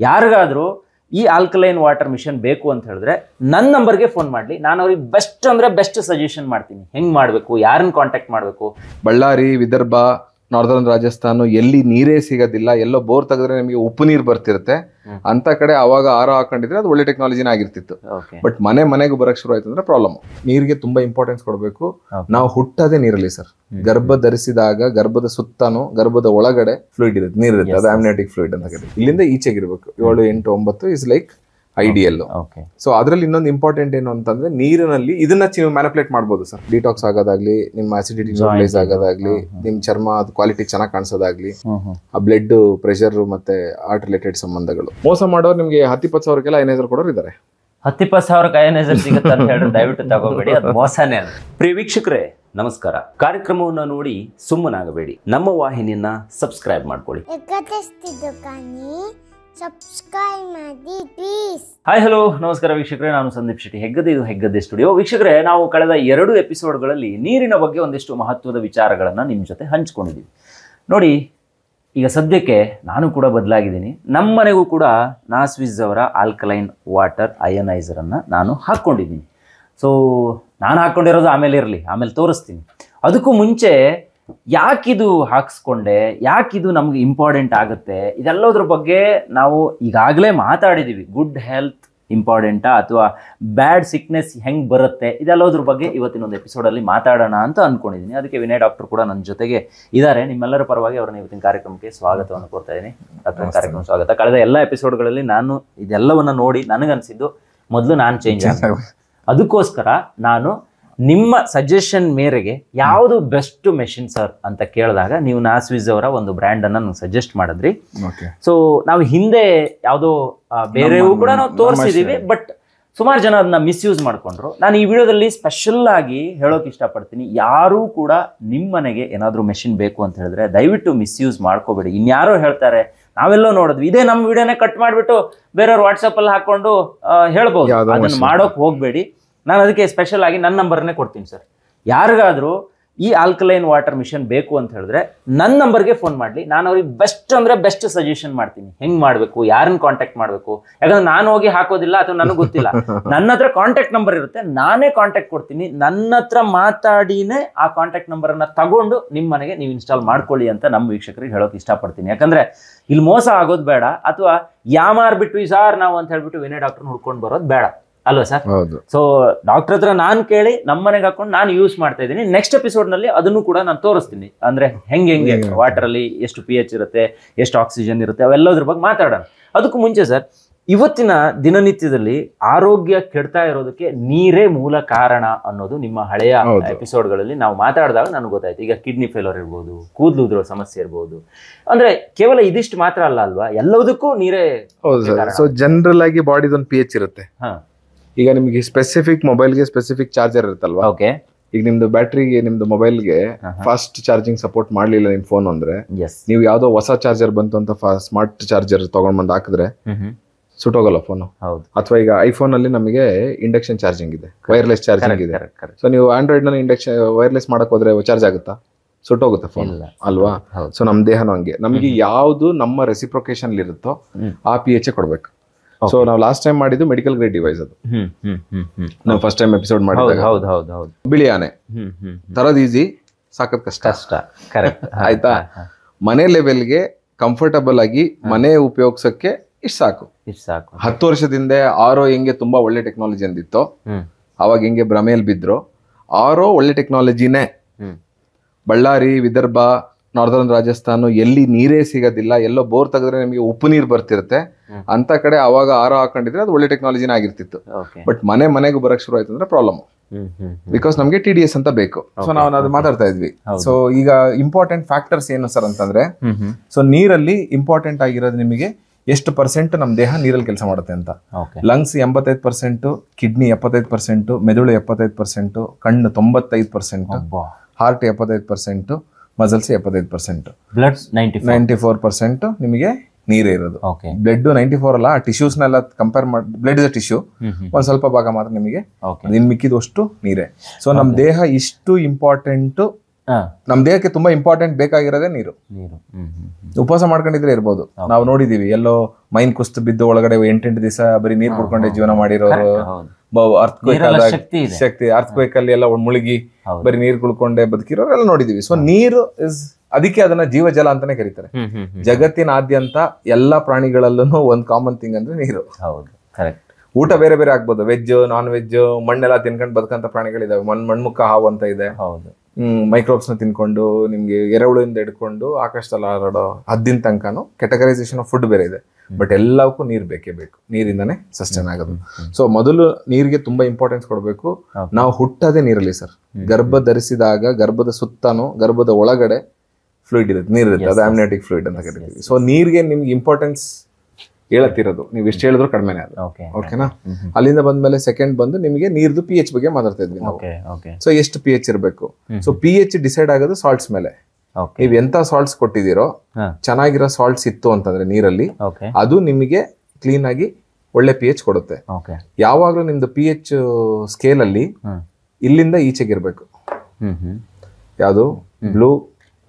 ಯಾರಿಗಾದರೂ ಈ alkaline water mission ಬೇಕು ಅಂತ ಹೇಳಿದ್ರೆ ನನ್ನ ನಂಬರ್ಗೆ ಫೋನ್ ಮಾಡಲಿ, ನಾನು ಅವ್ರಿಗೆ ಬೆಸ್ಟ್ ಅಂದರೆ ಬೆಸ್ಟ್ ಸಜೆಷನ್ ಮಾಡ್ತೀನಿ. ಹೆಂಗೆ ಮಾಡಬೇಕು, ಯಾರನ್ನ ಕಾಂಟ್ಯಾಕ್ಟ್ ಮಾಡಬೇಕು. ಬಳ್ಳಾರಿ, ವಿದರ್ಭ, ನಾರ್ದರ್ನ್ ರಾಜಸ್ಥಾನ ಎಲ್ಲಿ ನೀರೇ ಸಿಗೋದಿಲ್ಲ, ಎಲ್ಲೋ ಬೋರ್ ತೆಗೆದ್ರೆ ನಿಮಗೆ ಉಪ್ಪು ನೀರು ಬರ್ತಿರುತ್ತೆ ಅಂತ ಕಡೆ ಅವಾಗ ಆರೋ ಹಾಕೊಂಡಿದ್ರೆ ಅದು ಒಳ್ಳೆ ಟೆಕ್ನಾಲಜಿನ ಆಗಿರ್ತಿತ್ತು. ಬಟ್ ಮನೆಗೂ ಬರಕ್ ಶುರು ಆಯ್ತು ಅಂದ್ರೆ ಪ್ರಾಬ್ಲಮ್. ನೀರಿಗೆ ತುಂಬಾ ಇಂಪಾರ್ಟೆನ್ಸ್ ಕೊಡಬೇಕು. ನಾವು ಹುಟ್ಟೋದೇ ನೀರಲ್ಲಿ ಸರ್. ಗರ್ಭ ಧರಿಸಿದಾಗ ಗರ್ಭದ ಸುತ್ತಾನು ಗರ್ಭದ ಒಳಗಡೆ ಫ್ಲೂಯಿಡ್ ಇರುತ್ತೆ, ನೀರಿರುತ್ತೆ, ಅದು ಆಮ್ನಿಯಾಟಿಕ್ ಫ್ಲೂಯಿಡ್ ಅಂತ ಕರೀತೀವಿ. ಇಲ್ಲಿಂದ ಈಚೆಗಿರ್ಬೇಕು 7, 8, 9 ಇಸ್ ಲೈಕ್ ಐಡಿಯಲ್. ಸೊ ಅದ್ರಲ್ಲಿ ಇನ್ನೊಂದು ಇಂಪಾರ್ಟೆಂಟ್ ಏನು ಅಂತಂದ್ರೆ ನೀರಿನಲ್ಲಿ ಇದನ್ನ ನೀವು ಮ್ಯಾನಿಪುಲೇಟ್ ಮಾಡ್ಬೋದು ಸರ್. ಡಿಟಾಕ್ಸ್ ಆಗೋದಾಗ್ಲಿ, ನಿಮ್ಮ ಅಸಿಡಿಟಿ ನ್ಯೂಟ್ರಲೈಸ್ ಆಗೋದಾಗ್ಲಿ, ನಿಮ್ ಚರ್ಮ ಕ್ವಾಲಿಟಿ ಚೆನ್ನಾಗಿ ಕಾಣಿಸೋದಾಗ್ಲಿ, ಆ ಬ್ಲಡ್ ಪ್ರೆಷರ್ ಮತ್ತೆ ಹಾರ್ಟ್ ರಿಲೇಟೆಡ್ ಸಂಬಂಧಗಳು. ಮೋಸ ಮಾಡೋರು ನಿಮ್ಗೆ 10-20 ಸಾವಿರಕ್ಕೆಲ್ಲ ಅಯನೈಸರ್ ಕೊಡೋರು ಇದಾರೆ. 10-20 ಸಾವಿರಕ್ಕೆ ಅಯನೈಸರ್ ಸಿಗುತ್ತೆ ಅಂತ ಹೇಳಿದ್ರೆ ದಯವಿಟ್ಟು ತಗೋಬೇಡಿ, ಅದು ಮೋಸನೇ. ಪ್ರಿಯ ವೀಕ್ಷಕರೇ ನಮಸ್ಕಾರ. ಕಾರ್ಯಕ್ರಮವನ್ನು ನೋಡಿ ಸುಮ್ಮನಾಗಬೇಡಿ, ನಮ್ಮ ವಾಹಿನಿಯನ್ನ ಸಬ್ಸ್ಕ್ರೈಬ್ ಮಾಡ್ಕೊಳ್ಳಿ. ಸಬ್ಸ್ಕ್ರೈಬ್ ಮಾಡಿ ಪ್ಲೀಸ್. ಹಾಯ್ ಹಲೋ ನಮಸ್ಕಾರ ವೀಕ್ಷಕರೇ, ನಾನು ಸಂದೀಪ್ ಶೆಟ್ಟಿ, ಹೆಗ್ಗದೆ ಇದು ಹೆಗ್ಗದೆ ಸ್ಟುಡಿಯೋ. ವೀಕ್ಷಕರೇ, ನಾವು ಕಳೆದ 2 ಎಪಿಸೋಡ್ಗಳಲ್ಲಿ ನೀರಿನ ಬಗ್ಗೆ ಒಂದಿಷ್ಟು ಮಹತ್ವದ ವಿಚಾರಗಳನ್ನು ನಿಮ್ಮ ಜೊತೆ ಹಂಚ್ಕೊಂಡಿದ್ದೀವಿ. ನೋಡಿ, ಈಗ ಸದ್ಯಕ್ಕೆ ನಾನು ಕೂಡ ಬದಲಾಗಿದ್ದೀನಿ. ನಮ್ಮ ಮನೆಗೂ ಕೂಡ ನಾಸ್ವಿಸ್ ಅವರ ಆಲ್ಕಲೈನ್ ವಾಟರ್ ಅಯನೈಸರನ್ನು ನಾನು ಹಾಕ್ಕೊಂಡಿದ್ದೀನಿ. ಸೊ ನಾನು ಹಾಕ್ಕೊಂಡಿರೋದು ಆಮೇಲೆ ತೋರಿಸ್ತೀನಿ. ಅದಕ್ಕೂ ಮುಂಚೆ ಯಾಕಿದು ಹಾಕ್ಸ್ಕೊಂಡೆ, ಯಾಕಿದು ನಮ್ಗೆ ಇಂಪಾರ್ಟೆಂಟ್ ಆಗುತ್ತೆ, ಇದೆಲ್ಲದ್ರ ಬಗ್ಗೆ ನಾವು ಈಗಾಗಲೇ ಮಾತಾಡಿದ್ದೀವಿ. ಗುಡ್ ಹೆಲ್ತ್ ಇಂಪಾರ್ಟೆಂಟಾ ಅಥವಾ ಬ್ಯಾಡ್ ಸಿಕ್ನೆಸ್ ಹೆಂಗೆ ಬರುತ್ತೆ, ಇದೆಲ್ಲದ್ರ ಬಗ್ಗೆ ಇವತ್ತಿನೊಂದು ಎಪಿಸೋಡಲ್ಲಿ ಮಾತಾಡೋಣ ಅಂತ ಅಂದ್ಕೊಂಡಿದ್ದೀನಿ. ಅದಕ್ಕೆ ವಿನಯ್ ಡಾಕ್ಟರ್ ಕೂಡ ನನ್ನ ಜೊತೆಗೆ ಇದ್ದಾರೆ. ನಿಮ್ಮೆಲ್ಲರ ಪರವಾಗಿ ಅವ್ರನ್ನ ಇವತ್ತಿನ ಕಾರ್ಯಕ್ರಮಕ್ಕೆ ಸ್ವಾಗತವನ್ನು ಕೊಡ್ತಾ ಇದ್ದೀನಿ. ಡಾಕ್ಟರ್, ಕಾರ್ಯಕ್ರಮ ಸ್ವಾಗತ. ಕಳೆದ ಎಲ್ಲ ಎಪಿಸೋಡ್ಗಳಲ್ಲಿ ನಾನು ಇದೆಲ್ಲವನ್ನು ನೋಡಿ ನನಗನ್ಸಿದ್ದು ಮೊದಲು ನಾನು ಚೇಂಜ್ ಆಗ, ಅದಕ್ಕೋಸ್ಕರ ನಾನು ನಿಮ್ಮ ಸಜೆಷನ್ ಮೇರೆಗೆ ಯಾವುದು ಬೆಸ್ಟ್ ಮೆಷಿನ್ ಸರ್ ಅಂತ ಕೇಳಿದಾಗ ನೀವು ನಾಸ್ವಿಸ್ ಅವರ ಒಂದು ಬ್ರ್ಯಾಂಡನ್ನು ನಂಗೆ ಸಜೆಸ್ಟ್ ಮಾಡಿದ್ರಿ. ಸೊ ನಾವು ಹಿಂದೆ ಯಾವುದೋ ಬೇರೆಯೂ ಕೂಡ ನಾವು ತೋರಿಸಿದ್ದೀವಿ, ಬಟ್ ಸುಮಾರು ಜನ ಅದನ್ನ ಮಿಸ್ಯೂಸ್ ಮಾಡಿಕೊಂಡ್ರು. ನಾನು ಈ ವಿಡಿಯೋದಲ್ಲಿ ಸ್ಪೆಷಲ್ ಆಗಿ ಹೇಳೋಕೆ ಇಷ್ಟಪಡ್ತೀನಿ, ಯಾರೂ ಕೂಡ ನಿಮ್ಮ ಮನೆಗೆ ಏನಾದರೂ ಮೆಷಿನ್ ಬೇಕು ಅಂತ ಹೇಳಿದ್ರೆ ದಯವಿಟ್ಟು ಮಿಸ್ಯೂಸ್ ಮಾಡ್ಕೋಬೇಡಿ. ಇನ್ಯಾರೋ ಹೇಳ್ತಾರೆ, ನಾವೆಲ್ಲೋ ನೋಡಿದ್ವಿ, ಇದೇ ನಮ್ಮ ವಿಡಿಯೋನೇ ಕಟ್ ಮಾಡಿಬಿಟ್ಟು ಬೇರೆಯವ್ರು ವಾಟ್ಸಪ್ಪಲ್ಲಿ ಹಾಕೊಂಡು ಹೇಳ್ಬೋದು, ಅದನ್ನು ಮಾಡೋಕೆ ಹೋಗಬೇಡಿ. ನಾನು ಅದಕ್ಕೆ ಸ್ಪೆಷಲ್ ಆಗಿ ನನ್ನ ನಂಬರ್ನೇ ಕೊಡ್ತೀನಿ ಸರ್. ಯಾರಿಗಾದರೂ ಈ ಆಲ್ಕಲೈನ್ ವಾಟರ್ ಮಿಷನ್ ಬೇಕು ಅಂತ ಹೇಳಿದ್ರೆ ನನ್ನ ನಂಬರ್ಗೆ ಫೋನ್ ಮಾಡಲಿ, ನಾನು ಅವ್ರಿಗೆ ಬೆಸ್ಟ್ ಅಂದರೆ ಬೆಸ್ಟ್ ಸಜೆಷನ್ ಮಾಡ್ತೀನಿ. ಹೆಂಗೆ ಮಾಡಬೇಕು, ಯಾರನ್ನ ಕಾಂಟ್ಯಾಕ್ಟ್ ಮಾಡಬೇಕು. ಯಾಕಂದ್ರೆ ನಾನು ಹೋಗಿ ಹಾಕೋದಿಲ್ಲ ಅಥವಾ ನನಗೆ ಗೊತ್ತಿಲ್ಲ. ನನ್ನ ಹತ್ರ ಕಾಂಟ್ಯಾಕ್ಟ್ ನಂಬರ್ ಇರುತ್ತೆ, ನಾನೇ ಕಾಂಟ್ಯಾಕ್ಟ್ ಕೊಡ್ತೀನಿ. ನನ್ನ ಹತ್ರ ಮಾತಾಡಿನೇ ಆ ಕಾಂಟ್ಯಾಕ್ಟ್ ನಂಬರನ್ನು ತಗೊಂಡು ನಿಮ್ಮ ಮನೆಗೆ ನೀವು ಇನ್ಸ್ಟಾಲ್ ಮಾಡ್ಕೊಳ್ಳಿ ಅಂತ ನಮ್ಮ ವೀಕ್ಷಕರಿಗೆ ಹೇಳೋಕೆ ಇಷ್ಟಪಡ್ತೀನಿ. ಯಾಕಂದರೆ ಇಲ್ಲಿ ಮೋಸ ಆಗೋದು ಬೇಡ, ಅಥವಾ ಯಾಮಾರ್ಬಿಟ್ವಿ ಸಾರ್ ನಾವು ಅಂತ ಹೇಳ್ಬಿಟ್ಟು ವಿನಯ್ ಡಾಕ್ಟರ್ ಹುಡ್ಕೊಂಡು ಬರೋದು ಬೇಡ ಅಲ್ವಾ ಸರ್? ಸೊ ಡಾಕ್ಟರ್ ಹತ್ರ ನಾನು ಕೇಳಿ ನಮ್ಮ ಮನೆಗೆ ಹಾಕೊಂಡು ನಾನು ಯೂಸ್ ಮಾಡ್ತಾ ಇದ್ದೀನಿ. ನೆಕ್ಸ್ಟ್ ಎಪಿಸೋಡ್ ನಲ್ಲಿ ಅದನ್ನು ಕೂಡ ನಾನು ತೋರಿಸ್ತೀನಿ. ಅಂದ್ರೆ ಹೆಂಗೆ ವಾಟರ್ ಅಲ್ಲಿ ಎಷ್ಟು pH ಇರುತ್ತೆ, ಎಷ್ಟು ಆಕ್ಸಿಜನ್ ಇರುತ್ತೆ, ಅವೆಲ್ಲದ್ರ ಬಗ್ಗೆ ಮಾತಾಡೋಣ. ಅದಕ್ಕೂ ಮುಂಚೆ ಸರ್, ಇವತ್ತಿನ ದಿನನಿತ್ಯದಲ್ಲಿ ಆರೋಗ್ಯ ಕೆಡ್ತಾ ಇರೋದಕ್ಕೆ ನೀರೇ ಮೂಲ ಕಾರಣ ಅನ್ನೋದು ನಿಮ್ಮ ಹಳೆಯ ಎಪಿಸೋಡ್ಗಳಲ್ಲಿ ನಾವು ಮಾತಾಡಿದಾಗ ನನಗೆ ಗೊತ್ತಾಯ್ತು. ಈಗ ಕಿಡ್ನಿ ಫೇಲ್ಯೂರ್ ಇರ್ಬೋದು, ಕೂದಲು ಉದುರೋ ಸಮಸ್ಯೆ ಇರ್ಬೋದು, ಅಂದ್ರೆ ಕೇವಲ ಇದಿಷ್ಟು ಮಾತ್ರ ಅಲ್ಲ ಅಲ್ವಾ, ಎಲ್ಲದಕ್ಕೂ ನೀರೇ. ಸೊ ಜನರಲ್ ಆಗಿ ಬಾಡಿದೊಂದು pH ಇರುತ್ತೆ. ಈಗ ನಿಮಗೆ ಸ್ಪೆಸಿಫಿಕ್ ಮೊಬೈಲ್ಗೆ ಸ್ಪೆಸಿಫಿಕ್ ಚಾರ್ಜರ್ ಇರುತ್ತಲ್ವಾ? ಓಕೆ. ಈಗ ನಿಮ್ದು ಬ್ಯಾಟ್ರಿಗೆ, ನಿಮ್ದು ಮೊಬೈಲ್ಗೆ ಫಾಸ್ಟ್ ಚಾರ್ಜಿಂಗ್ ಸಪೋರ್ಟ್ ಮಾಡ್ಲಿಲ್ಲ ನಿಮ್ ಫೋನ್ ಅಂದ್ರೆ, ನೀವು ಯಾವ್ದೋ ಹೊಸ ಚಾರ್ಜರ್ ಬಂತು ಅಂತ ಸ್ಮಾರ್ಟ್ ಚಾರ್ಜರ್ ತಗೊಂಡ್ ಬಂದು ಹಾಕಿದ್ರೆ ಸುಟ್ಟೋಗಲ್ಲ ಫೋನು. ಅಥವಾ ಈಗ ಐಫೋನ್ ಅಲ್ಲಿ ನಮಗೆ ಇಂಡಕ್ಷನ್ ಚಾರ್ಜಿಂಗ್ ಇದೆ, ವೈರ್ಲೆಸ್ ಚಾರ್ಜಿಂಗ್ ಇದೆ. ಸೊ ನೀವು ಆಂಡ್ರಾಯ್ಡ್ ನಲ್ಲಿ ಇಂಡಕ್ಷನ್ ವೈರ್ಲೆಸ್ ಮಾಡಕ್ ಹೋದ್ರೆ ಚಾರ್ಜ್ ಆಗುತ್ತಾ? ಸುಟ್ಟೋಗುತ್ತೆ ಫೋನ್ ಅಲ್ವಾ? ಸೊ ನಮ್ ದೇಹನೂ ಹಂಗೆ, ನಮಗೆ ಯಾವ್ದು ನಮ್ಮ ರೆಸಿಪ್ರೊಕೇಶನ್ ಇರುತ್ತೋ ಆ pH ಕೊಡ್ಬೇಕು. ಸೊ ನಾವು ಲಾಸ್ಟ್ ಟೈಮ್ ಮಾಡಿದ್ದು ಮೆಡಿಕಲ್ ಗ್ರೇಡ್ ಡಿವೈಸ್. ಅದು ನಾವು ಫಸ್ಟ್ ಟೈಮ್ ಎಪಿಸೋಡ್ ಮಾಡಿದಾಗ ಬಿಳಿ ಆನೆ ತರದ್ ಈಸಿ, ಸಾಕತ್ ಕಷ್ಟ. ಆಯ್ತಾ? ಮನೆ ಲೆವೆಲ್ಗೆ ಕಂಫರ್ಟಬಲ್ ಆಗಿ ಮನೆ ಉಪಯೋಗಿಸಕ್ಕೆ ಇಷ್ಟು ಸಾಕು. 10 ವರ್ಷದಿಂದ ಆರೋ ಹೆಂಗೆ ತುಂಬಾ ಒಳ್ಳೆ ಟೆಕ್ನಾಲಜಿ ಅಂದಿತ್ತು, ಅವಾಗ ಹೆಂಗೆ ಭ್ರಮೆಯಲ್ಲಿ ಬಿದ್ರು. ಆರೋ ಒಳ್ಳೆ ಟೆಕ್ನಾಲಜಿನೇ. ಬಳ್ಳಾರಿ, ವಿದರ್ಭ, ನಾರ್ದರ್ನ್ ರಾಜಸ್ಥಾನ ಎಲ್ಲಿ ನೀರೇ ಸಿಗೋದಿಲ್ಲ, ಎಲ್ಲೋ ಬೋರ್ ತೆಗೆದ್ರೆ ನಿಮಗೆ ಉಪ್ಪು ನೀರು ಬರ್ತಿರುತ್ತೆ ಅಂತ ಕಡೆ ಅವಾಗ ಆರೋ ಹಾಕೊಂಡಿದ್ರೆ ಅದು ಒಳ್ಳೆ ಟೆಕ್ನಾಲಜಿನ ಆಗಿರ್ತಿತ್ತು. ಬಟ್ ಮನೆಗೂ ಬರಕ್ ಶುರು ಆಯ್ತು ಅಂದ್ರೆ ಪ್ರಾಬ್ಲಮ್. ಬಿಕಾಸ್ ನಮ್ಗೆ TDS ಅಂತ ಬೇಕು. ಸೊ ನಾವು ಅದು ಮಾತಾಡ್ತಾ ಇದ್ವಿ. ಸೊ ಈಗ ಇಂಪಾರ್ಟೆಂಟ್ ಫ್ಯಾಕ್ಟರ್ಸ್ ಏನು ಸರ್ ಅಂತಂದ್ರೆ, ಸೊ ನೀರಲ್ಲಿ ಇಂಪಾರ್ಟೆಂಟ್ ಆಗಿರೋದು ನಿಮಗೆ ಎಷ್ಟು % ನಮ್ಮ ದೇಹ ನೀರಲ್ಲಿ ಕೆಲಸ ಮಾಡುತ್ತೆ ಅಂತ. ಲಂಗ್ಸ್ 85%, ಕಿಡ್ನಿ 75%, ಮೆದುಳು 75%, ಕಣ್ಣು 95%, ಹಾರ್ಟ್ 75%, ಮಸಲ್ಸ್ 75%, ಬ್ಲಡ್ 94% ನಿಮಗೆ ನೀರೇ ಇರೋದು. ಬ್ಲಡ್ 94 ಅಲ್ಲ, ಟಿಶ್ಯೂಸ್ನೆಲ್ಲ ಕಂಪೇರ್ ಮಾಡಿ ಬ್ಲಡ್ ಇಸ್ ಅ ಟಿಶ್ಯೂ, ಒಂದ್ ಸ್ವಲ್ಪ ಭಾಗ ಮಾತ್ರ ನಿಮಗೆ, ಇನ್ ಮಿಕ್ಕಿದಷ್ಟು ನೀರೇ. ಸೊ ನಮ್ ದೇಹ ಇಷ್ಟು ಇಂಪಾರ್ಟೆಂಟ್ ನಮ್ ದೇಹಕ್ಕೆ ತುಂಬಾ ಇಂಪಾರ್ಟೆಂಟ್ ಬೇಕಾಗಿರೋದೇ ನೀರು. ಉಪವಾಸ ಮಾಡ್ಕೊಂಡಿದ್ರೆ ಇರ್ಬೋದು, ನಾವು ನೋಡಿದೀವಿ ಎಲ್ಲೋ ಮೈನ್ ಕುಸ್ತು ಬಿದ್ದು ಒಳಗಡೆ 8 ದಿವಸ ಬರೀ ನೀರ್ ಕುಡ್ಕೊಂಡೆ ಜೀವನ ಮಾಡಿರೋರು, ಶಕ್ತಿ ಅರ್ಥಕ್ವೇಕ್ ಅಲ್ಲಿ ಎಲ್ಲ ಮುಳುಗಿ ಬರೀ ನೀರ್ ಕುಡ್ಕೊಂಡೆ ಬದುಕಿರೋರು ಎಲ್ಲ ನೋಡಿದೀವಿ. ಸೊ ನೀರು ಅದಕ್ಕೆ ಅದನ್ನ ಜೀವಜಲ ಅಂತಾನೆ ಕರೀತಾರೆ. ಜಗತ್ತಿನಾದ್ಯಂತ ಎಲ್ಲಾ ಪ್ರಾಣಿಗಳಲ್ಲೂ ಒಂದ್ ಕಾಮನ್ ಥಿಂಗ್ ಅಂದ್ರೆ ನೀರು. ಊಟ ಬೇರೆ ಬೇರೆ ಆಗ್ಬೋದು, ವೆಜ್ ನಾನ್ ವೆಜ್, ಮಣ್ಣೆಲ್ಲ ತಿನ್ಕೊಂಡು ಬದುಕಂತ ಪ್ರಾಣಿಗಳಿದಾವೆ. ಮಣ್ಮುಖ ಹಾವು ಅಂತ ಇದೆ, ಮೈಕ್ರೋಬ್ಸ್ ನ ತಿನ್ಕೊಂಡು ನಿಮ್ಗೆ ಎರೆಹುಳಿಂದ ಹಿಡ್ಕೊಂಡು ಆಕಾಶದಲ್ಲಿ ಹಾರಾಡೋ ಹದ್ದಿನ ತನಕನು ಕೆಟಗರೈಸೇಷನ್ ಆಫ್ ಫುಡ್ ಬೇರೆ ಇದೆ. ಬಟ್ ಎಲ್ಲವಕ್ಕೂ ನೀರ್ ಬೇಕೇ ಬೇಕು, ನೀರಿಂದಾನೆ ಸಸ್ಟೈನ್ ಆಗೋದು. ಸೊ ಮೊದಲು ನೀರಿಗೆ ತುಂಬಾ ಇಂಪಾರ್ಟೆನ್ಸ್ ಕೊಡ್ಬೇಕು. ನಾವು ಹುಟ್ಟೋದೇ ನೀರಲ್ಲಿ ಸರ್. ಗರ್ಭ ಧರಿಸಿದಾಗ ಗರ್ಭದ ಸುತ್ತನೂ ಗರ್ಭದ ಒಳಗಡೆ ಫ್ಲೂಯಿಡ್ ಇರುತ್ತೆ, ನೀರ್ ಇರುತ್ತೆ, ಅದು ಆಮ್ನಿಯೋಟಿಕ್ ಫ್ಲೂಯಿಡ್ ಅಂತ ಕರಿತೀವಿ. ಸೊ ನೀರಿಗೆ ನಿಮ್ಗೆ ಇಂಪಾರ್ಟೆನ್ಸ್ ಹೇಳತ್ತಿರೋದು, ನೀವು ಎಷ್ಟು ಹೇಳಿದ್ರು ಕಡಿಮೆನೆ ಅದು. ಓಕೆನಾ? ಅಲ್ಲಿಂದ ಬಂದ್ಮೇಲೆ ಸೆಕೆಂಡ್ ಬಂದು ನಿಮಗೆ ನೀರ್ದು pH ಬಗ್ಗೆ ಮಾತಾಡ್ತಾ ಇದ್ವಿ ನಾವು. ಸೊ ಎಷ್ಟು pH ಇರಬೇಕು? ಸೊ pH ಡಿಸೈಡ್ ಆಗೋದು ಸಾಲ್ಟ್ಸ್ ಮೇಲೆ. ನೀವು ಎಂತ ಸಾಲ್ಟ್ಸ್ ಕೊಟ್ಟಿದ್ದೀರೋ, ಚೆನ್ನಾಗಿರೋ ಸಾಲ್ಟ್ಸ್ ಇತ್ತು ಅಂತಂದ್ರೆ ನೀರಲ್ಲಿ, ಅದು ನಿಮಗೆ ಕ್ಲೀನ್ ಆಗಿ ಒಳ್ಳೆ pH ಕೊಡುತ್ತೆ. ಯಾವಾಗ್ಲೂ ನಿಮ್ದು pH ಸ್ಕೇಲ್ ಅಲ್ಲಿ ಇಲ್ಲಿಂದ ಈಚೆಗಿರ್ಬೇಕು. ಯಾವುದು ಬ್ಲೂ,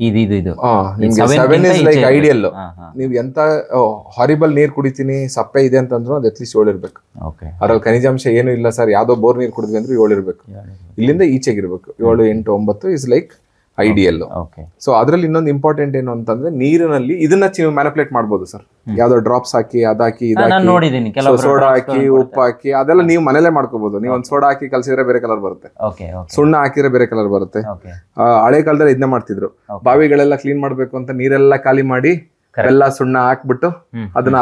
ನಿಮ್ಗೆ 7 is like ideal. ನೀವು ಎಂತ ಹಾರಿಬಲ್ ನೀರ್ ಕುಡಿತೀನಿ ಸಪ್ಪೆ ಇದೆ ಅಂತಂದ್ರು ಅದು ಅಟ್ಲೀಸ್ಟ್ 7 ಇರ್ಬೇಕು. ಅದ್ರಲ್ಲಿ ಖನಿಜಾಂಶ ಏನು ಇಲ್ಲ ಸರ್, ಯಾವ್ದೋ ಬೋರ್ ನೀರ್ ಕುಡಿದ್ವಿ ಅಂದ್ರೆ 7 ಇರ್ಬೇಕು. ಇಲ್ಲಿಂದ ಈಚೆಗಿರ್ಬೇಕು 7, 8, 9 ಇಸ್ ಲೈಕ್ ಐಡಿಯಲ್. ಸೊ ಅದ್ರಲ್ಲಿ ಇನ್ನೊಂದು ಇಂಪಾರ್ಟೆಂಟ್ ಏನು ಅಂತಂದ್ರೆ, ನೀರಿನಲ್ಲಿ ಇದನ್ನ ನೀವು ಮ್ಯಾನಿಪುಲೇಟ್ ಮಾಡ್ಬೋದು ಸರ್. ಯಾವ್ದೋ ಡ್ರಾಪ್ಸ್ ಹಾಕಿ ಅದಾಕಿ ಸೋಡಾ ಹಾಕಿ ಉಪ್ಪು ಹಾಕಿ ಅದೆಲ್ಲ ನೀವು ಮನೇಲೆ ಮಾಡ್ಕೋಬಹುದು. ನೀವು ಒಂದ್ ಸೋಡಾ ಹಾಕಿ ಕಲ್ಸಿದ್ರೆ ಬೇರೆ ಕಲರ್ ಬರುತ್ತೆ, ಸುಣ್ಣ ಹಾಕಿದ್ರೆ ಬೇರೆ ಕಲರ್ ಬರುತ್ತೆ. ಹಳೆ ಕಾಲದಲ್ಲಿ ಇದನ್ನ ಮಾಡ್ತಿದ್ರು. ಬಾವಿಗಳೆಲ್ಲ ಕ್ಲೀನ್ ಮಾಡ್ಬೇಕು ಅಂತ ನೀರೆಲ್ಲ ಖಾಲಿ ಮಾಡಿ ಬೆಲ್ಲ ಸುಣ್ಣ ಹಾಕ್ಬಿಟ್ಟು ಅದನ್ನ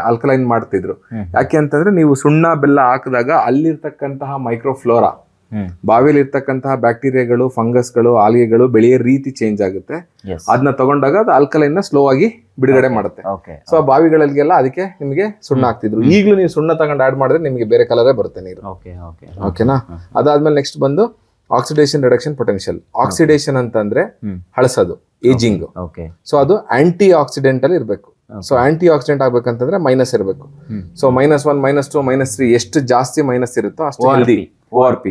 ಅಲ್ಕಲೈನ್ ಮಾಡ್ತಿದ್ರು. ಯಾಕೆ ಅಂತಂದ್ರೆ ನೀವು ಸುಣ್ಣ ಬೆಲ್ಲ ಹಾಕಿದಾಗ ಅಲ್ಲಿರ್ತಕ್ಕಂತಹ ಮೈಕ್ರೋಫ್ಲೋರಾ, ಬಾವಿಲಿ ಇರ್ತಕ್ಕಂತಹ ಬ್ಯಾಕ್ಟೀರಿಯಾಗಳು, ಫಂಗಸ್ಗಳು, ಆಲ್ಗೆಗಳು ಬೆಳೆಯೋ ರೀತಿ ಚೇಂಜ್ ಆಗುತ್ತೆ. ಅದನ್ನ ತಗೊಂಡಾಗ ಅದು ಆಲ್ಕಲೈನ್ ನ ಸ್ಲೋ ಆಗಿ ಬಿಡುಗಡೆ ಮಾಡುತ್ತೆ. ಸೊ ಆ ಬಾವಿಗಳಿಗೆಲ್ಲ ಅದಕ್ಕೆ ನಿಮಗೆ ಸುಣ್ಣ ಹಾಕ್ತಿದ್ರು. ಈಗಲೂ ನೀವು ಸುಣ್ಣ ತಗೊಂಡು ಆಡ್ ಮಾಡಿದ್ರೆ ನಿಮಗೆ ಬೇರೆ ಕಲರೇ ಬರುತ್ತೆ ನೀರು. ಓಕೆನಾ? ಅದಾದ್ಮೇಲೆ ನೆಕ್ಸ್ಟ್ ಬಂದು ಆಕ್ಸಿಡೇಷನ್ ರಿಡಕ್ಷನ್ ಪೊಟೆನ್ಶಿಯಲ್. ಆಕ್ಸಿಡೇಷನ್ ಅಂತಂದ್ರೆ ಹಳಸೋದು, ಏಜಿಂಗ್. ಸೊ ಅದು ಆಂಟಿ ಆಕ್ಸಿಡೆಂಟ್ ಅಲ್ಲಿ ಇರ್ಬೇಕು. ಸೊ ಆಂಟಿ ಆಕ್ಸಿಡೆಂಟ್ ಆಗ್ಬೇಕಂತಂದ್ರೆ ಮೈನಸ್ ಇರಬೇಕು. ಸೊ -1, -2, -3 ಎಷ್ಟು ಜಾಸ್ತಿ ಮೈನಸ್ ಇರುತ್ತೋ ಅಷ್ಟು ಹೆಲ್ದಿ. ORP,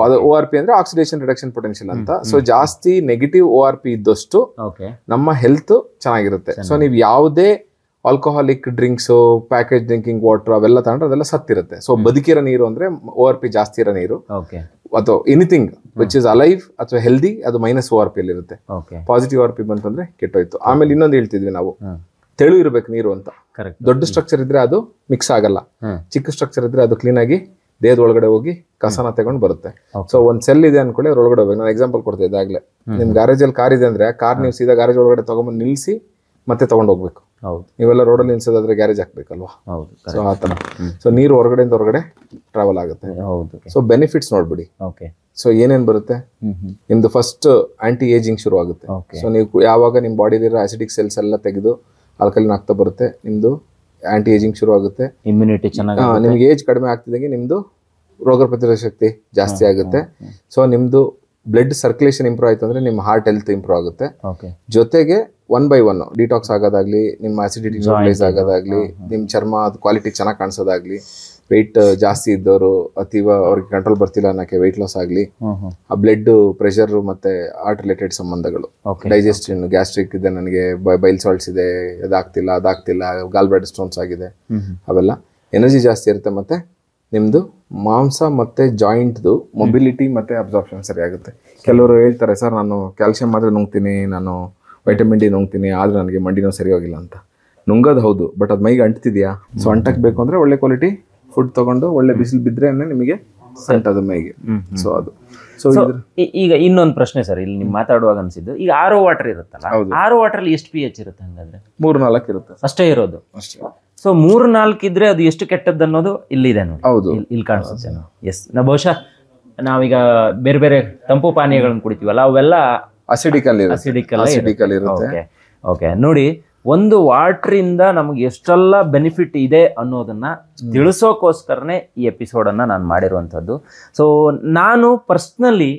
ಅದು ORP ಅಂದ್ರೆ ಆಕ್ಸಿಡೇಷನ್ ರಿಡಕ್ಷನ್ ಪೊಟೆನ್ಶಿಯಲ್ ಅಂತ. ಸೊ ಜಾಸ್ತಿ ನೆಗೆಟಿವ್ ORP ಇದ್ದಷ್ಟು ನಮ್ಮ ಹೆಲ್ತ್ ಚೆನ್ನಾಗಿರುತ್ತೆ. ಸೊ ನೀವು ಯಾವುದೇ alcoholic drinks, package drinking water ಅವೆಲ್ಲ ತಗೊಂಡ್ರೆ ಅದೆಲ್ಲ ಸತ್ತಿರುತ್ತೆ. ಸೊ ಬದುಕಿರೋ ನೀರು ಅಂದ್ರೆ ORP ಜಾಸ್ತಿ ಇರೋ ನೀರು, ಅಥವಾ ಎನಿಥಿಂಗ್ ವಿಚ್ ಇಸ್ ಅಲೈವ್ ಅಥವಾ ಹೆಲ್ದಿ, ಅದು -ORP ಅಲ್ಲಿ ಇರುತ್ತೆ. ಪಾಸಿಟಿವ್ ORP ಬಂತಂದ್ರೆ ಕೆಟ್ಟೋಯ್ತು. ಆಮೇಲೆ ಇನ್ನೊಂದು ಹೇಳ್ತಿದ್ವಿ ನಾವು, ತೆಳು ಇರ್ಬೇಕು ನೀರು ಅಂತ. ದೊಡ್ಡ ಸ್ಟ್ರಕ್ಚರ್ ಇದ್ರೆ ಅದು ಮಿಕ್ಸ್ ಆಗಲ್ಲ, ಚಿಕ್ಕ ಸ್ಟ್ರಕ್ಚರ್ ಇದ್ರೆ ಅದು ಕ್ಲೀನ್ ಆಗಿ ದೇಹದ ಒಳಗಡೆ ಹೋಗಿ ಕಸನ ತಗೊಂಡು ಬರುತ್ತೆ. ಸೊ ಒಂದ್ ಸೆಲ್ ಇದೆ ಅನ್ಕೊಳ್ಳಿ, ಅದ್ರ ಒಳಗಡೆ ಹೋಗಿ, ನಾನು ಎಕ್ಸಾಂಪಲ್ ಕೊಡ್ತಾ ಇದ್ದಾಗಲೇ, ನಿಮ್ ಗ್ಯಾರೇಜ್ ಅಲ್ಲಿ ಕಾರ್ ಇದೆ ಅಂದ್ರೆ ಕಾರ್ ನೀವು ಸೀದಾ ಗ್ಯಾರೇಜ್ ಒಳಗಡೆ ತಗೊಂಡ್ಬಂದು ನಿಲ್ಸಿ ಮತ್ತೆ ತಗೊಂಡ್ ಹೋಗ್ಬೇಕು. ನೀವೆಲ್ಲ ರೋಡಲ್ಲಿ ನಿಲ್ಸೋದಾದ್ರೆ ಗ್ಯಾರೇಜ್ ಹಾಕ್ಬೇಕಲ್ವಾ? ಸೊ ಆತರ. ಸೊ ನೀರು ಹೊರಗಡೆಯಿಂದ ಹೊರಗಡೆ ಟ್ರಾವೆಲ್ ಆಗುತ್ತೆ. So benefits ನೋಡ್ಬಿಡಿ. ಸೊ ಏನೇನ್ ಬರುತ್ತೆ, ನಿಮ್ದು ಫಸ್ಟ್ ಆಂಟಿ ಏಜಿಂಗ್ ಶುರು ಆಗುತ್ತೆ. ಸೊ ನೀವು ಯಾವಾಗ ನಿಮ್ ಬಾಡಿಲಿರೋ ಆಸಿಡಿಕ್ ಸೆಲ್ಸ್ ಎಲ್ಲ ತೆಗೆದು ಆಲ್ಕಲಿನ್ ಆಗ್ತಾ ಬರುತ್ತೆ, ನಿಮ್ದು ಆಂಟಿ ಏಜಿಂಗ್ ಶುರು ಆಗುತ್ತೆ. ಇಮ್ಯುನಿಟಿ ಚೆನ್ನಾಗಿ, ನಿಮ್ಗೆ ಏಜ್ ಕಡಿಮೆ ಆಗ್ತಿದಂಗೆ ನಿಮ್ದು ರೋಗ ಪ್ರತಿರೋಧ ಶಕ್ತಿ ಜಾಸ್ತಿ ಆಗುತ್ತೆ. ಸೊ ನಿಮ್ದು ಬ್ಲಡ್ ಸರ್ಕ್ಯುಲೇಷನ್ ಇಂಪ್ರೂವ್ ಆಯ್ತು ಅಂದ್ರೆ ನಿಮ್ಮ ಹಾರ್ಟ್ ಹೆಲ್ತ್ ಇಂಪ್ರೂವ್ ಆಗುತ್ತೆ. ಜೊತೆಗೆ 1 by 1 ಡಿಟಾಕ್ಸ್ ಆಗೋದಾಗ್ಲಿ, ನಿಮ್ಮ ಆಸಿಡಿಟಿ ನ್ಯೂಟ್ರಲೈಸ್ ಆಗೋದಾಗ್ಲಿ, ನಿಮ್ ಚರ್ಮ ಕ್ವಾಲಿಟಿ ಚೆನ್ನಾಗಿ ಕಾಣಿಸೋದಾಗ್ಲಿ, ವೆಯ್ಟ್ ಜಾಸ್ತಿ ಇದ್ದವರು ಅತೀವ ಅವ್ರಿಗೆ ಕಂಟ್ರೋಲ್ ಬರ್ತಿಲ್ಲ ಅನ್ನಕ್ಕೆ ವೆಯ್ಟ್ ಲಾಸ್ ಆಗಲಿ, ಆ ಬ್ಲಡ್ ಪ್ರೆಷರ್ ಮತ್ತೆ ಹಾರ್ಟ್ ರಿಲೇಟೆಡ್ ಸಂಬಂಧಗಳು, ಡೈಜೆಸ್ಟಿನ್, ಗ್ಯಾಸ್ಟ್ರಿಕ್ ಇದೆ, ನನಗೆ ಬೈಲ್ ಸಾಲ್ಟ್ಸ್ ಇದೆ, ಅದಾಗ್ತಿಲ್ಲ, ಗಾಲ್ ಬ್ಲಾಡರ್ ಸ್ಟೋನ್ಸ್ ಆಗಿದೆ, ಅವೆಲ್ಲ ಎನರ್ಜಿ ಜಾಸ್ತಿ ಇರುತ್ತೆ. ಮತ್ತೆ ನಿಮ್ದು ಮಾಂಸ ಮತ್ತೆ ಜಾಯಿಂಟ್ದು ಮೊಬಿಲಿಟಿ ಮತ್ತೆ ಅಬ್ಸಾರ್ಪ್ಷನ್ ಸರಿ ಆಗುತ್ತೆ. ಕೆಲವರು ಹೇಳ್ತಾರೆ, ಸರ್ ನಾನು ಕ್ಯಾಲ್ಸಿಯಂ ಮಾತ್ರ ನುಂಗ್ತೀನಿ, ನಾನು ವೈಟಮಿನ್ ಡಿ ನುಂಗ್ತೀನಿ, ಆದ್ರೆ ನನಗೆ ಮಂಡಿ ನೋವು ಸರಿ ಹೋಗಿಲ್ಲ ಅಂತ. ನುಂಗೋದು ಹೌದು, ಬಟ್ ಅದು ಮೈಗೆ ಅಂಟ್ತಿದ್ಯಾ? ಸೊ ಅಂಟಕ್ ಬೇಕು ಅಂದ್ರೆ ಒಳ್ಳೆ ಕ್ವಾಲಿಟಿ ಫುಡ್ ತಗೊಂಡು ಒಳ್ಳೆ ಬಿಸಿಲು ಬಿದ್ರೆ ನಿಮಗೆ ಅಂಟದು ಮೈಗೆ. ಸೊ ಅದು. ಸೊ ಈಗ ಇನ್ನೊಂದು ಪ್ರಶ್ನೆ ಸರ್, ಇಲ್ಲಿ ನೀವು ಮಾತಾಡುವಾಗ ಅನ್ಸಿದ್ದು, ಈಗ RO ವಾಟರ್ ಇರುತ್ತಲ್ಲ, RO ವಾಟರ್ ಅಲ್ಲಿ ಎಷ್ಟು pH ಇರುತ್ತೆ? ಹಂಗಂದ್ರೆ 3-4 ಇರುತ್ತೆ ಅಷ್ಟೇ ಇರೋದು. ಸೊ 3-4 ಇದ್ರೆ ಅದು ಎಷ್ಟು ಕೆಟ್ಟದ್ದು ಅನ್ನೋದು ಇಲ್ಲಿದೆ ನೋಡಿ. ಇಲ್ಲಿ ಕಾಣಿಸುತ್ತೆ. ಎಸ್, ಬಹುಶಃ ನಾವೀಗ ಬೇರೆ ಬೇರೆ ತಂಪು ಪಾನೀಯಗಳನ್ನು ಕುಡಿತೀವಲ್ಲ, ಅವೆಲ್ಲ ಅಸಿಡಿಕ್ ಅಲ್ಲಿ ಇರುತ್ತೆ. ಓಕೆ, ನೋಡಿ, ಒಂದು ವಾಟ್ರಿಂದ ನಮಗೆ ಎಷ್ಟೆಲ್ಲ ಬೆನಿಫಿಟ್ ಇದೆ ಅನ್ನೋದನ್ನ ತಿಳಿಸೋಕೋಸ್ಕರನೇ ಈ ಎಪಿಸೋಡನ್ನು ನಾನು ಮಾಡಿರುವಂಥದ್ದು. ಸೊ ನಾನು ಪರ್ಸ್ನಲಿ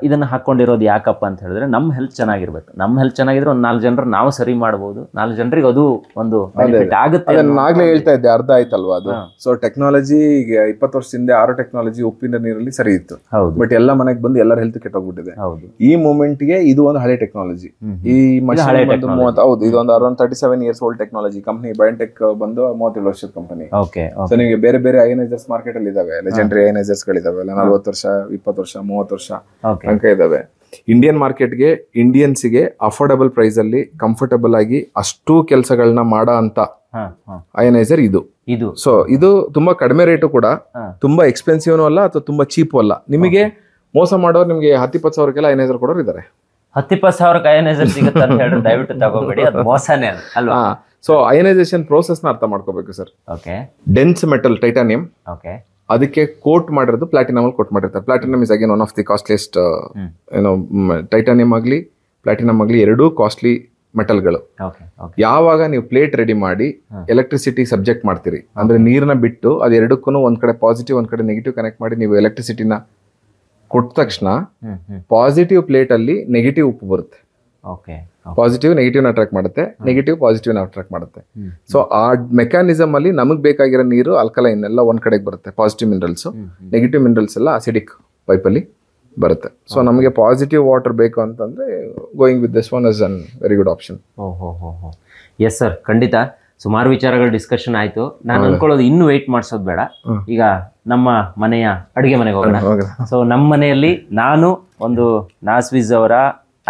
ಇದನ್ನು ಹಾಕ್ಕೊಂಡಿರೋದು ಯಾಕಪ್ಪ ಅಂತ ಹೇಳಿದ್ರೆ ನಮ್ಮ ಹೆಲ್ತ್ ಚೆನ್ನಾಗಿರ್ಬೇಕು. ನಮ್ಮ ಹೆಲ್ತ್ ಚೆನ್ನಾಗಿದ್ರೆ ಒಂದು 4 ಜನರು ನಾವು ಸರಿ ಮಾಡ್ಬೋದು, 4 ಜನರಿಗೆ ಅದು ಒಂದು ಬೆನಿಫಿಟ್ ಆಗುತ್ತೆ. ನಾಗ್ಲೇ ಹೇಳ್ತಾ ಇದ್ದೆ, ಅರ್ಧ ಆಯ್ತಲ್ವಾ ಅದು. ಸೊ ಟೆಕ್ನಾಲಜಿ ಈಗ 20 ವರ್ಷದಿಂದ ಆರೋ ಟೆಕ್ನಾಲಜಿ ಉಪ್ಪಿನ ನೀರಲ್ಲಿ ಸರಿ ಇತ್ತು. ಹೌದು. ಬಟ್ ಎಲ್ಲ ಮನೆಗೆ ಬಂದು ಎಲ್ಲರ ಹೆಲ್ತ್ ಕೆಟ್ಟೋಗ್ಬಿಟ್ಟಿದೆ. ಹೌದು. ಈ ಮೂಮೆಂಟ್ ಗೆ ಇದು ಒಂದು ಹಳೆ ಟೆಕ್ನಾಲಜಿ. ಈ ಹಳೆ ಹೌದು, ಇದು ಒಂದು around 37 years old technology. Company biotech ಬಂದು 37 ವರ್ಷದ ಕಂಪನಿ. ಓಕೆ. ಸೊ ನಿಮಗೆ ಬೇರೆ ಬೇರೆ ಅಯನೈಸರ್ಸ್ ಮಾರ್ಕೆಟ್ ಅಲ್ಲಿ ಇದಾವೆ, ಲೆಜೆಂಡರಿ ಅಯನೈಸರ್ಸ್ ಗಳಿದಾವೆ, 40 ವರ್ಷ, 20 ವರ್ಷ, 30 ವರ್ಷ ತನಕ ಇದಾವೆ. ಇಂಡಿಯನ್ ಮಾರ್ಕೆಟ್ಗೆ, ಇಂಡಿಯನ್ಸ್ಗೆ ಅಫೋರ್ಡಬಲ್ ಪ್ರೈಸ್ ಅಲ್ಲಿ ಕಂಫರ್ಟಬಲ್ ಆಗಿ ಅಷ್ಟು ಕೆಲಸಗಳನ್ನ ಮಾಡೋ ಅಂತ ಅಯನೈಸರ್ ಇದು. ಸೊ ಇದು ತುಂಬಾ ಕಡಿಮೆ ರೇಟು ಕೂಡ, ತುಂಬಾ ಎಕ್ಸ್ಪೆನ್ಸಿವ್ ಅಲ್ಲ ಅಥವಾ ತುಂಬಾ ಚೀಪು ಅಲ್ಲ. ನಿಮಗೆ ಮೋಸ ಮಾಡೋರು ನಿಮಗೆ 10-20 ಸಾವಿರಕ್ಕೆಲ್ಲ ಅಯನೈಸರ್ ಕೊಡೋರು ಇದಾರೆ. 10-20 ಸಾವಿರಕ್ಕೆ ಅಯನೈಸರ್ ಸಿಗುತ್ತೆ ಅಂತ ಹೇಳಿದ್ರೆ ದಯವಿಟ್ಟು ತಗೋಬೇಡಿ, ಅದು ಮೋಸನೇ ಅಲ್ವಾ. ಸೊ ಅಯನೈಸೇಷನ್ ಪ್ರೋಸೆಸ್ ನ ಅರ್ಥ ಮಾಡ್ಕೋಬೇಕು sir. Okay. Dense metal titanium, okay, ಅದಕ್ಕೆ ಕೋಟ್ ಮಾಡಿರೋದು ಪ್ಲಾಟಿನಮ್ ಅಲ್ಲಿ ಕೋಟ್ ಮಾಡಿರ್ತಾರೆ. Platinum is again one of the costliest, ಏನೋ ಟೈಟಾನಿಯಂ ಆಗಲಿ ಪ್ಲಾಟಿನಮ್ ಆಗಲಿ ಎರಡೂ ಕಾಸ್ಟ್ಲಿ ಮೆಟಲ್ಗಳು. ಯಾವಾಗ ನೀವು ಪ್ಲೇಟ್ ರೆಡಿ ಮಾಡಿ ಎಲೆಕ್ಟ್ರಿಸಿಟಿ ಸಬ್ಜೆಕ್ಟ್ ಮಾಡ್ತೀರಿ ಅಂದ್ರೆ ನೀರನ್ನ ಬಿಟ್ಟು ಅದು ಎರಡಕ್ಕೂ ಒಂದ್ ಕಡೆ ಪಾಸಿಟಿವ್ ಒಂದ್ ಕಡೆ ನೆಗೆಟಿವ್ ಕನೆಕ್ಟ್ ಮಾಡಿ ನೀವು ಎಲೆಕ್ಟ್ರಿಸಿಟಿನ ಕೊಟ್ಟ ತಕ್ಷಣ ಪಾಸಿಟಿವ್ ಪ್ಲೇಟ್ ಅಲ್ಲಿ ನೆಗೆಟಿವ್ ಉಪ್ಪು ಬರುತ್ತೆ. ಪಾಸಿಟಿವ್ ನೆಗೆಟಿವ್ ಅಟ್ರಾಕ್ಟ್ ಮಾಡುತ್ತೆ, ನೆಗೆಟಿವ್ ಪಾಸಿಟಿವ್ ಅಟ್ರಾಕ್ಟ್ ಮಾಡುತ್ತೆ. ಸೊ ಆ ಮೆಕ್ಯಾನಿಸಮ್ ಅಲ್ಲಿ ನಮಗ್ ಬೇಕಾಗಿರೋ ನೀರು ಅಲ್ಕಲೈನ್ ಎಲ್ಲ ಒಂದ್ ಕಡೆಗೆ ಬರುತ್ತೆ, ಪಾಸಿಟಿವ್ ಮಿನರಲ್ಸ್. ನೆಗೆಟಿವ್ ಮಿನರಲ್ಸ್ ಎಲ್ಲ ಅಸಿಡಿಕ್ ಪೈಪ್ ಅಲ್ಲಿ ಬರುತ್ತೆ. ಸೊ ನಮಗೆ ಪಾಸಿಟಿವ್ ವಾಟರ್ ಬೇಕು ಅಂತಂದ್ರೆ going with this one is an very good option. Yes sir, ಖಂಡಿತ. ಸುಮಾರು ವಿಚಾರಗಳು ಡಿಸ್ಕಷನ್ ಆಯ್ತು. ನಾನು ಅನ್ಕೊಳ್ಳೋದು ಇನ್ನು ವೆಯ್ಟ್ ಮಾಡಿಸೋದು ಬೇಡ, ಈಗ ನಮ್ಮ ಮನೆಯ ಅಡುಗೆ ಮನೆಗೆ ಹೋಗೋಣ. ಸೊ ನಮ್ಮ ಮನೆಯಲ್ಲಿ ನಾನು ಒಂದು ನಾಸ್ವಿಸ್ ಅವರ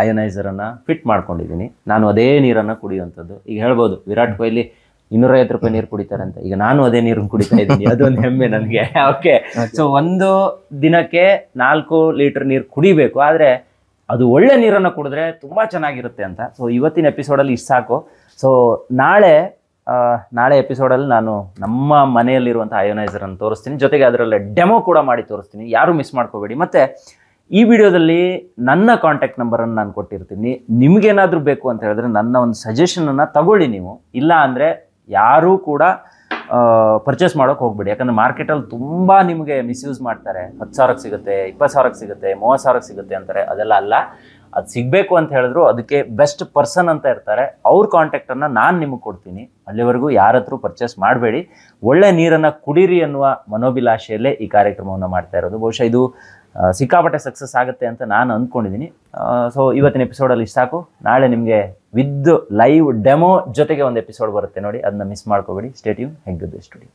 ಅಯನೈಸರ್ ಅನ್ನ ಫಿಟ್ ಮಾಡ್ಕೊಂಡಿದ್ದೀನಿ. ನಾನು ಅದೇ ನೀರನ್ನು ಕುಡಿಯುವಂಥದ್ದು. ಈಗ ಹೇಳ್ಬೋದು ವಿರಾಟ್ ಕೊಹ್ಲಿ 250 ರೂಪಾಯಿ ನೀರು ಕುಡಿತಾರೆ ಅಂತ, ಈಗ ನಾನು ಅದೇ ನೀರನ್ನು ಕುಡಿತಾ ಇದ್ದೀನಿ, ಅದೊಂದು ಹೆಮ್ಮೆ ನನಗೆ. ಓಕೆ. ಸೊ ಒಂದು ದಿನಕ್ಕೆ 4 ಲೀಟರ್ ನೀರು ಕುಡಿಬೇಕು, ಆದರೆ ಅದು ಒಳ್ಳೆ ನೀರನ್ನು ಕುಡಿದ್ರೆ ತುಂಬ ಚೆನ್ನಾಗಿರುತ್ತೆ ಅಂತ. ಸೊ ಇವತ್ತಿನ ಎಪಿಸೋಡಲ್ಲಿ ಇಷ್ಟು ಸಾಕು. ಸೊ ನಾಳೆ ಎಪಿಸೋಡಲ್ಲಿ ನಾನು ನಮ್ಮ ಮನೆಯಲ್ಲಿರುವಂಥ ಅಯೋನೈಸರನ್ನು ತೋರಿಸ್ತೀನಿ, ಜೊತೆಗೆ ಅದರಲ್ಲಿ ಡೆಮೋ ಕೂಡ ಮಾಡಿ ತೋರಿಸ್ತೀನಿ. ಯಾರೂ ಮಿಸ್ ಮಾಡ್ಕೋಬೇಡಿ. ಮತ್ತು ಈ ವಿಡಿಯೋದಲ್ಲಿ ನನ್ನ ಕಾಂಟ್ಯಾಕ್ಟ್ ನಂಬರನ್ನು ನಾನು ಕೊಟ್ಟಿರ್ತೀನಿ. ನಿಮಗೇನಾದರೂ ಬೇಕು ಅಂತ ಹೇಳಿದ್ರೆ ನನ್ನ ಒಂದು ಸಜೆಷನನ್ನು ತಗೊಳ್ಳಿ ನೀವು. ಇಲ್ಲ ಅಂದರೆ ಯಾರೂ ಕೂಡ ಪರ್ಚೇಸ್ ಮಾಡೋಕೆ ಹೋಗ್ಬೇಡಿ. ಯಾಕಂದರೆ ಮಾರ್ಕೆಟಲ್ಲಿ ತುಂಬ ನಿಮಗೆ ಮಿಸ್ಯೂಸ್ ಮಾಡ್ತಾರೆ. 10 ಸಾವಿರಕ್ಕೆ ಸಿಗುತ್ತೆ, 20 ಸಾವಿರಕ್ಕೆ ಸಿಗುತ್ತೆ, 30 ಸಾವಿರಕ್ಕೆ ಸಿಗುತ್ತೆ ಅಂತಾರೆ. ಅದೆಲ್ಲ ಅಲ್ಲ. ಅದು ಸಿಗಬೇಕು ಅಂತ ಹೇಳಿದ್ರು ಅದಕ್ಕೆ ಬೆಸ್ಟ್ ಪರ್ಸನ್ ಅಂತ ಇರ್ತಾರೆ, ಅವ್ರ ಕಾಂಟ್ಯಾಕ್ಟನ್ನು ನಾನು ನಿಮಗೆ ಕೊಡ್ತೀನಿ. ಅಲ್ಲಿವರೆಗೂ ಯಾರ ಹತ್ರ ಪರ್ಚೇಸ್ ಮಾಡಬೇಡಿ. ಒಳ್ಳೆ ನೀರನ್ನು ಕುಡೀರಿ ಅನ್ನುವ ಮನೋಭಿಲಾಷೆಯಲ್ಲೇ ಈ ಕಾರ್ಯಕ್ರಮವನ್ನು ಮಾಡ್ತಾ ಇರೋದು. ಬಹುಶಃ ಇದು ಸಿಕ್ಕಾಪಟ್ಟೆ ಸಕ್ಸಸ್ ಆಗುತ್ತೆ ಅಂತ ನಾನು ಅಂದ್ಕೊಂಡಿದ್ದೀನಿ. ಸೊ ಇವತ್ತಿನ ಎಪಿಸೋಡಲ್ಲಿ ಇಷ್ಟು ಸಾಕು. ನಾಳೆ ನಿಮಗೆ ವಿತ್ ಲೈವ್ ಡೆಮೋ ಜೊತೆಗೆ ಒಂದು ಎಪಿಸೋಡ್ ಬರುತ್ತೆ ನೋಡಿ, ಅದನ್ನ ಮಿಸ್ ಮಾಡ್ಕೋಬೇಡಿ. Stay tune. ಹೆಗ್ಗದ್ದೆ ಸ್ಟುಡಿಯೋ.